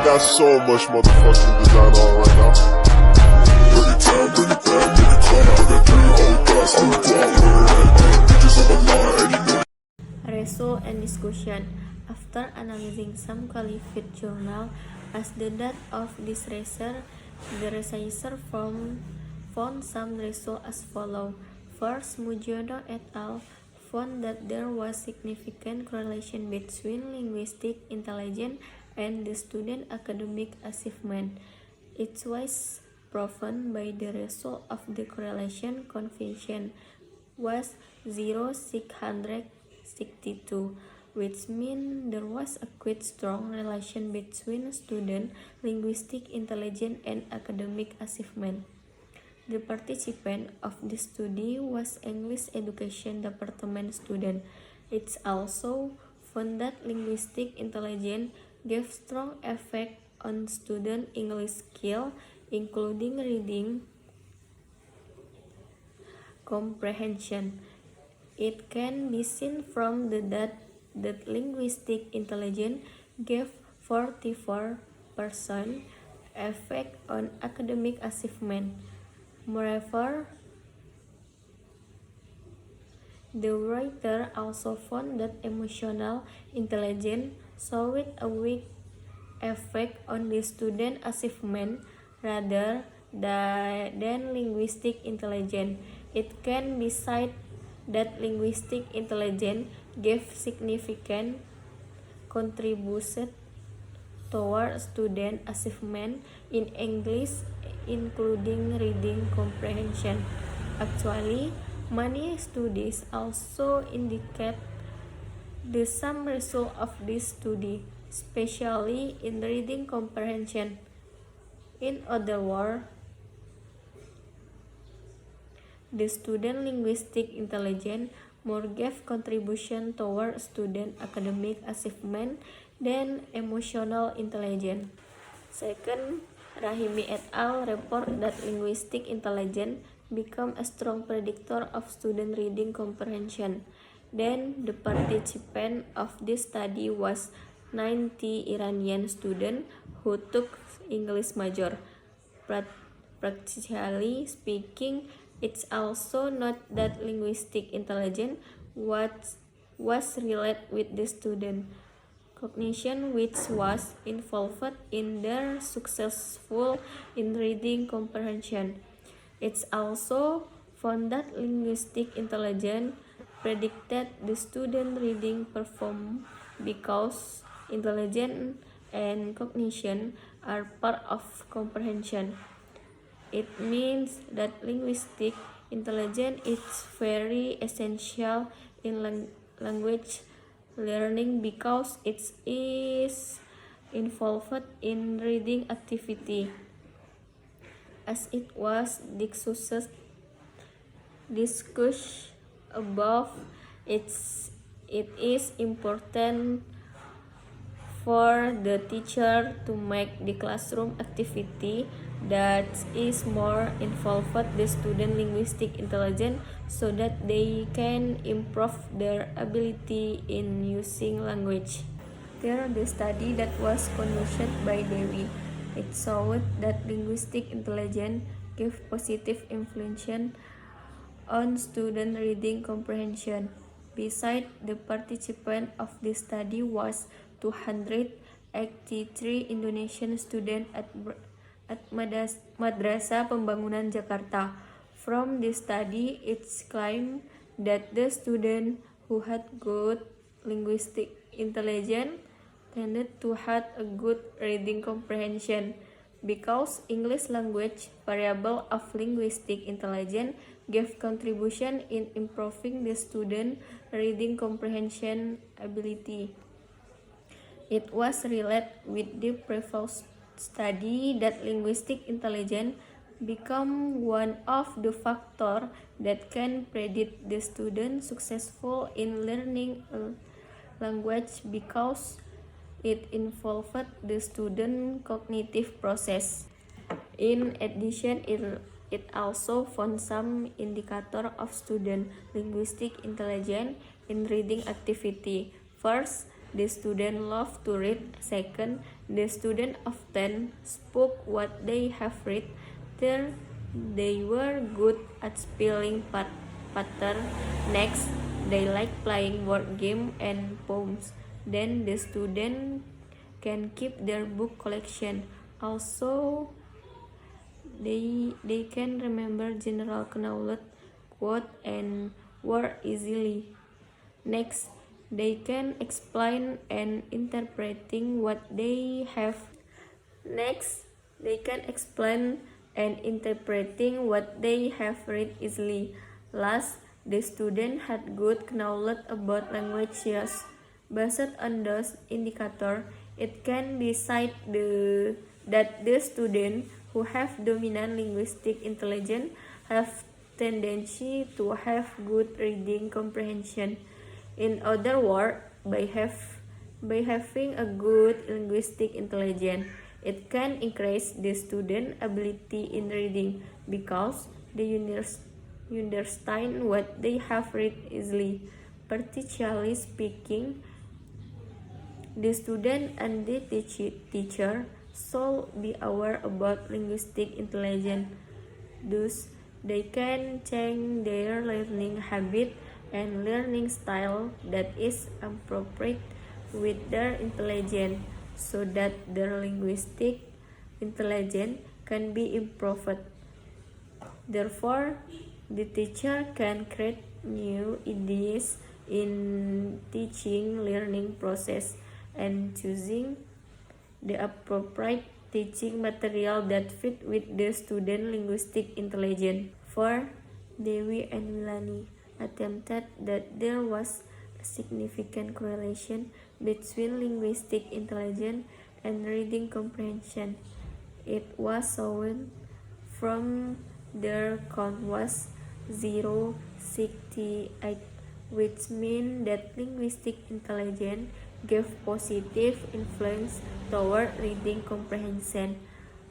got so much motherfucking design on right now. Bring it down, bring it back, make it clap. I got 3 old guys on the block, bitches on the line, and you know. Result and discussion. After analyzing some qualified journal as the date of this research, the researcher found some results as follows. First, Mujiono et al. Found that there was significant correlation between linguistic intelligence and the student academic achievement. It was proven by the result of the correlation coefficient was 0.662, which means there was a quite strong relation between student linguistic intelligence and academic achievement. The participant of this study was English Education Department student. It also found that linguistic intelligence gave strong effect on student English skill, including reading comprehension. It can be seen from the data that linguistic intelligence gave 44% effect on academic achievement. Moreover, the writer also found that emotional intelligence showed a weak effect on the student achievement rather than linguistic intelligence. It can be said that linguistic intelligence gave significant contribution toward student achievement in English, including reading comprehension. Actually, many studies also indicate the same result of this study, especially in reading comprehension. In other words, the student linguistic intelligence more gave contribution toward student academic achievement than emotional intelligence. Second, Rahimi et al. Report that linguistic intelligence become a strong predictor of student reading comprehension. Then, the participant of this study was 90 Iranian students who took English major. Practically speaking, it's also not that linguistic intelligence was related with the student cognition, which was involved in their successful in reading comprehension. It's also found that linguistic intelligence predicted the student reading performance because intelligence and cognition are part of comprehension. It means that linguistic intelligence is very essential in language learning because it is involved in reading activity. As it was discussed above, it is important for the teacher to make the classroom activity that is more involved the student linguistic intelligence so that they can improve their ability in using language. There, the study that was conducted by Dewi, it showed that linguistic intelligence gave positive influence on student reading comprehension. Besides, the participant of this study was 283 Indonesian students at Madrasah Pembangunan Jakarta. From this study, it's claimed that the students who had good linguistic intelligence tended to have a good reading comprehension because English language variable of linguistic intelligence gave contribution in improving the student reading comprehension ability. It was related with the previous study that linguistic intelligence become one of the factors that can predict the student successful in learning a language because it involved the student cognitive process. In addition, it also found some indicator of student linguistic intelligence in reading activity. First, the student loved to read. Second, the student often spoke what they have read. Third, they were good at spelling pattern. Next, they like playing word game and poems. Then the student can keep their book collection. Also, they can remember general knowledge, quote, and word easily. Next, they can explain and interpreting what they have. Read easily. Last, the student had good knowledge about languages. Based on those indicators, it can be said that the students who have dominant linguistic intelligence have tendency to have good reading comprehension. In other words, by having a good linguistic intelligence, it can increase the student ability in reading because they understand what they have read easily. Practically speaking, the student and the teacher should be aware about linguistic intelligence. Thus, they can change their learning habit and learning style that is appropriate with their intelligence so that their linguistic intelligence can be improved. Therefore, the teacher can create new ideas in teaching learning process and choosing the appropriate teaching material that fit with the student linguistic intelligence. For Dewi and Milani attempted that there was a significant correlation between linguistic intelligence and reading comprehension. It was shown from their count was 0.68, which means that linguistic intelligence gave positive influence toward reading comprehension.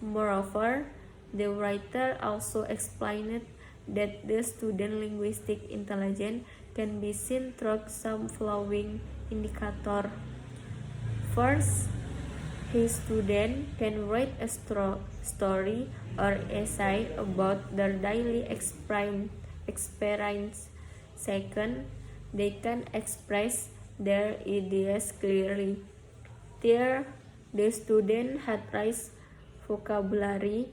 Moreover, the writer also explained that the student linguistic intelligence can be seen through some following indicator. First, his student can write a story or essay about their daily experience. Second, they can express their ideas clearly. Third, the student had raised vocabulary.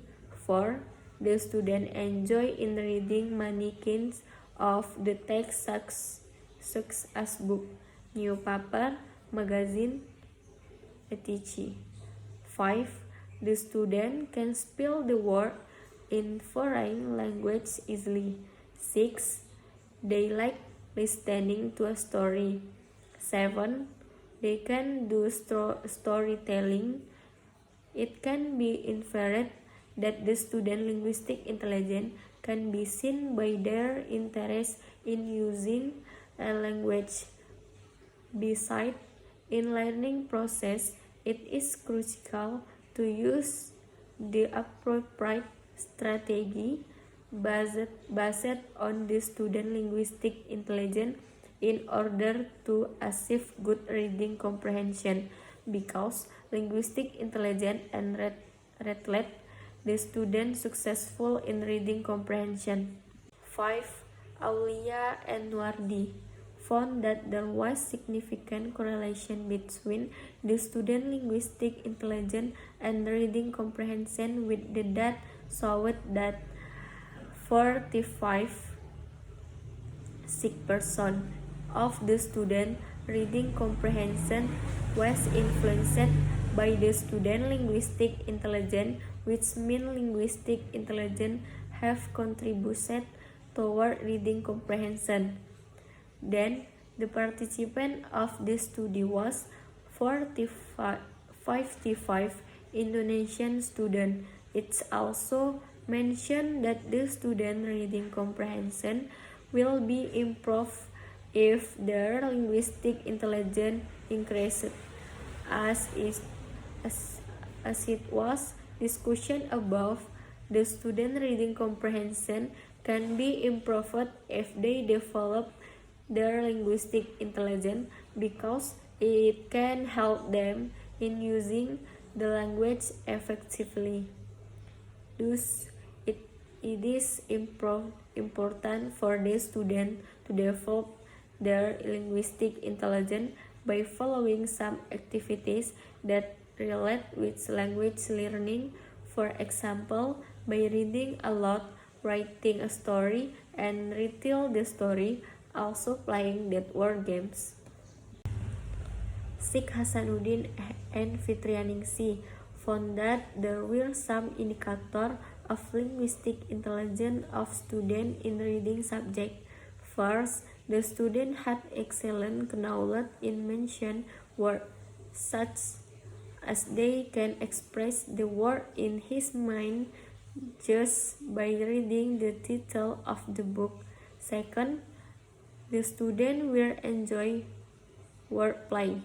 Fourth, the student enjoy in reading many kinds of the text such as book, newspaper, magazine, etc. 5. The student can spell the word in foreign language easily. 6. They like listening to a story. 7. They can do storytelling. It can be inferred that the student linguistic intelligence can be seen by their interest in using a language. Besides, in learning process, it is crucial to use the appropriate strategy based on the student linguistic intelligence in order to achieve good reading comprehension, because linguistic intelligence and reflect the student successful in reading comprehension. 5. Aulia and Wardi found that there was significant correlation between the student linguistic intelligence and reading comprehension, with the data showed that 45% of the student reading comprehension was influenced by the student linguistic intelligence, which means linguistic intelligence have contributed toward reading comprehension. Then, the participant of this study was 55 Indonesian students. It's also mentioned that the student reading comprehension will be improved if their linguistic intelligence increased. As it was discussion above, the student reading comprehension can be improved if they develop their linguistic intelligence, because It can help them in using the language effectively. Thus, it is important for the student to develop their linguistic intelligence by following some activities that relate with language learning. For example, by reading a lot, writing a story, and retell the story, also playing that word games. Sheikh Hasanuddin and Fitrianingsih found that there were some indicators of linguistic intelligence of students in reading subject. First, the student had excellent knowledge in mentioned words, such as they can express the word in his mind just by reading the title of the book. Second, the student will enjoy wordplay.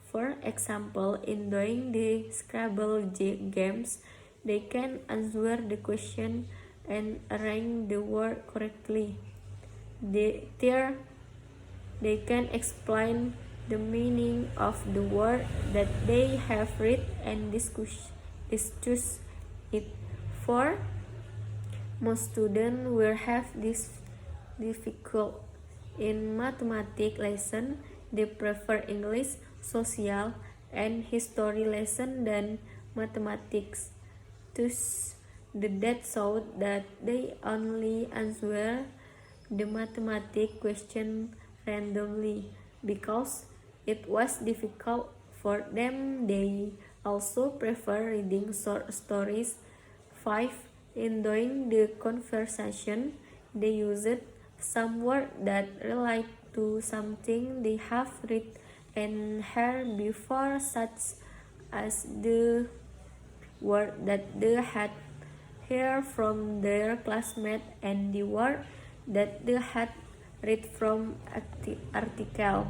For example, in doing the Scrabble games, they can answer the question and arrange the word correctly. Third, they can explain the meaning of the word that they have read and discuss it. Fourth, most students will have this difficult in mathematics lesson. They prefer English, social, and history lesson than mathematics. Thus, the data showed that they only answer the mathematics question randomly because it was difficult for them. They also prefer reading short stories. 5. In doing the conversation, they used some word that relate to something they have read and heard before, such as the word that they had heard from their classmate and the word that they had read from article.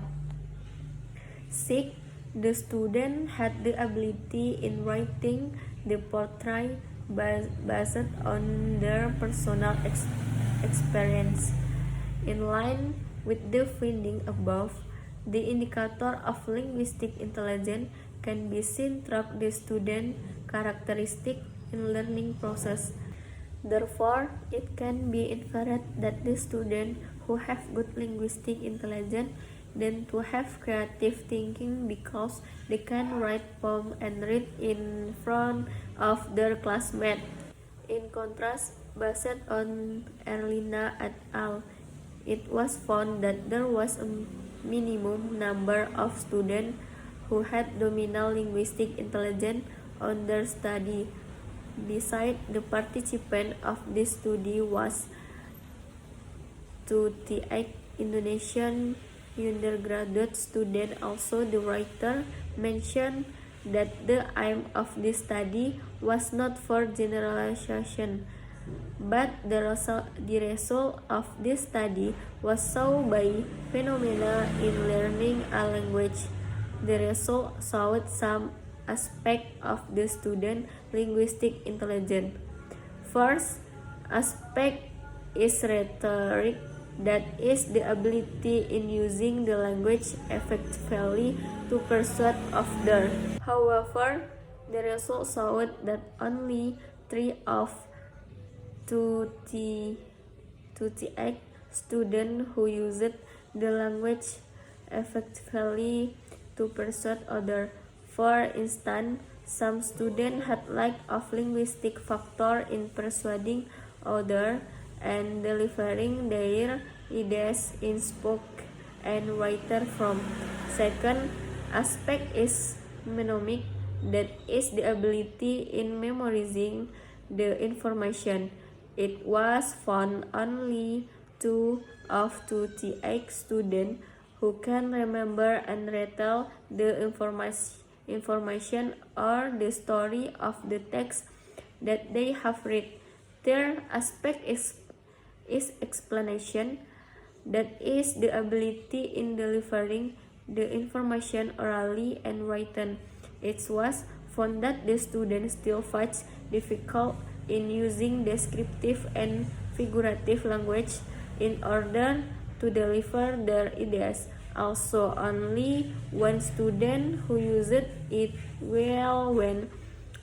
6. The student had the ability in writing the portrait based on their personal experience. In line with the finding above, the indicator of linguistic intelligence can be seen through the student characteristic in learning process. Therefore, it can be inferred that the students who have good linguistic intelligence tend to have creative thinking because they can write poems and read in front of their classmates. In contrast, based on Erlina et al., it was found that there was a minimum number of students who had dominant linguistic intelligence on their study. Besides, the participant of this study was 28 Indonesian undergraduate students. Also, the writer mentioned that the aim of this study was not for generalization, but the result of this study was shown by phenomena in learning a language. The result showed some aspect of the student linguistic intelligence. First aspect is rhetoric, that is the ability in using the language effectively to persuade others. However, the result showed that only 3 of 28 students who used the language effectively to persuade others. For instance, some students had lack of linguistic factor in persuading others and delivering their ideas in spoken and written form. Second aspect is mnemonic, that is the ability in memorizing the information. It was found only 2 of 28 students who can remember and retell the information or the story of the text that they have read. Third aspect is explanation, that is the ability in delivering the information orally and written. It was found that the students still find difficult in using descriptive and figurative language in order to deliver their ideas. also only one student who used it well when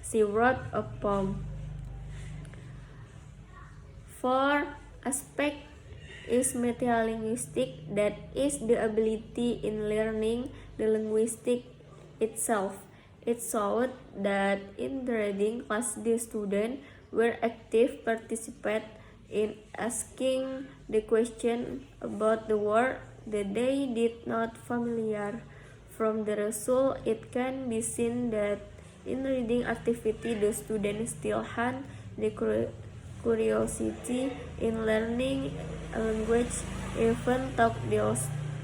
she wrote a poem. 4. Aspect is metalinguistic, that is the ability in learning the linguistic itself. It showed that in the reading class the students were active participants in asking the question about the word that they did not familiar. From the result, it can be seen that in reading activity the students still had the curiosity in learning a language, even though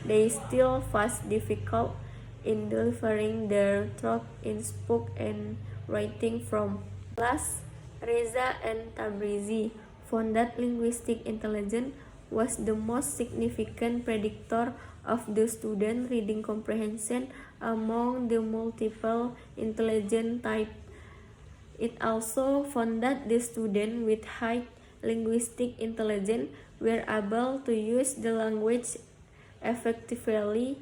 they still face difficult in delivering their thought in spoken and writing from. Last, Reza and Tabrizi found that linguistic intelligence was the most significant predictor of the student reading comprehension among the multiple intelligence types. It also found that the students with high linguistic intelligence were able to use the language effectively,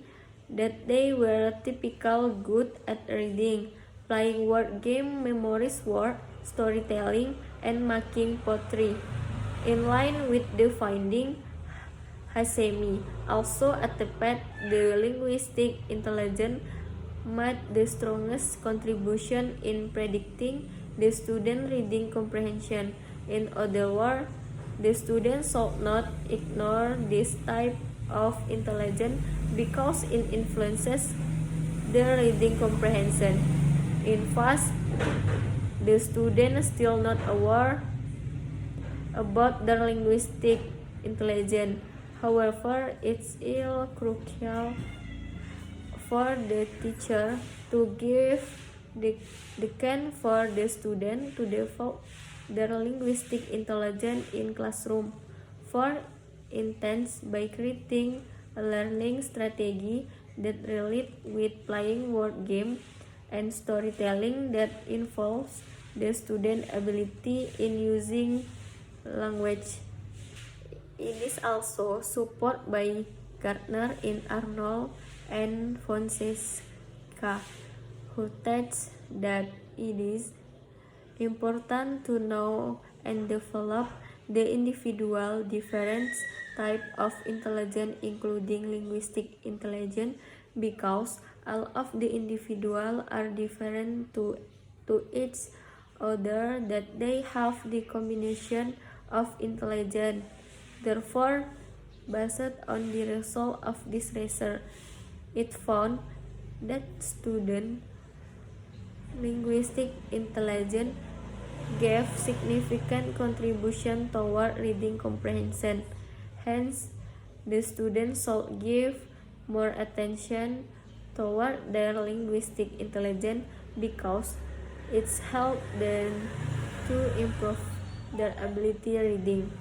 that they were typically good at reading, playing word game, memorizing words, storytelling, and making poetry. In line with the finding, Hashemi also attested the linguistic intelligence made the strongest contribution in predicting the student reading comprehension. In other words, the students should not ignore this type of intelligence because it influences their reading comprehension. In fact, the students still not aware about their linguistic intelligence. However, it's still crucial for the teacher to give the can for the student to develop their linguistic intelligence in classroom. For instance, by creating a learning strategy that relates with playing word game and storytelling that involves the student ability in using language. It is also supported by Gardner in Arnold and Fonseca, who teach that it is important to know and develop the individual different type of intelligence, including linguistic intelligence, because all of the individuals are different to each other, that they have the combination of intelligence. Therefore, based on the result of this research, it found that student linguistic intelligence gave significant contribution toward reading comprehension. Hence, the students should give more attention toward their linguistic intelligence because it's helped them to improve their ability reading.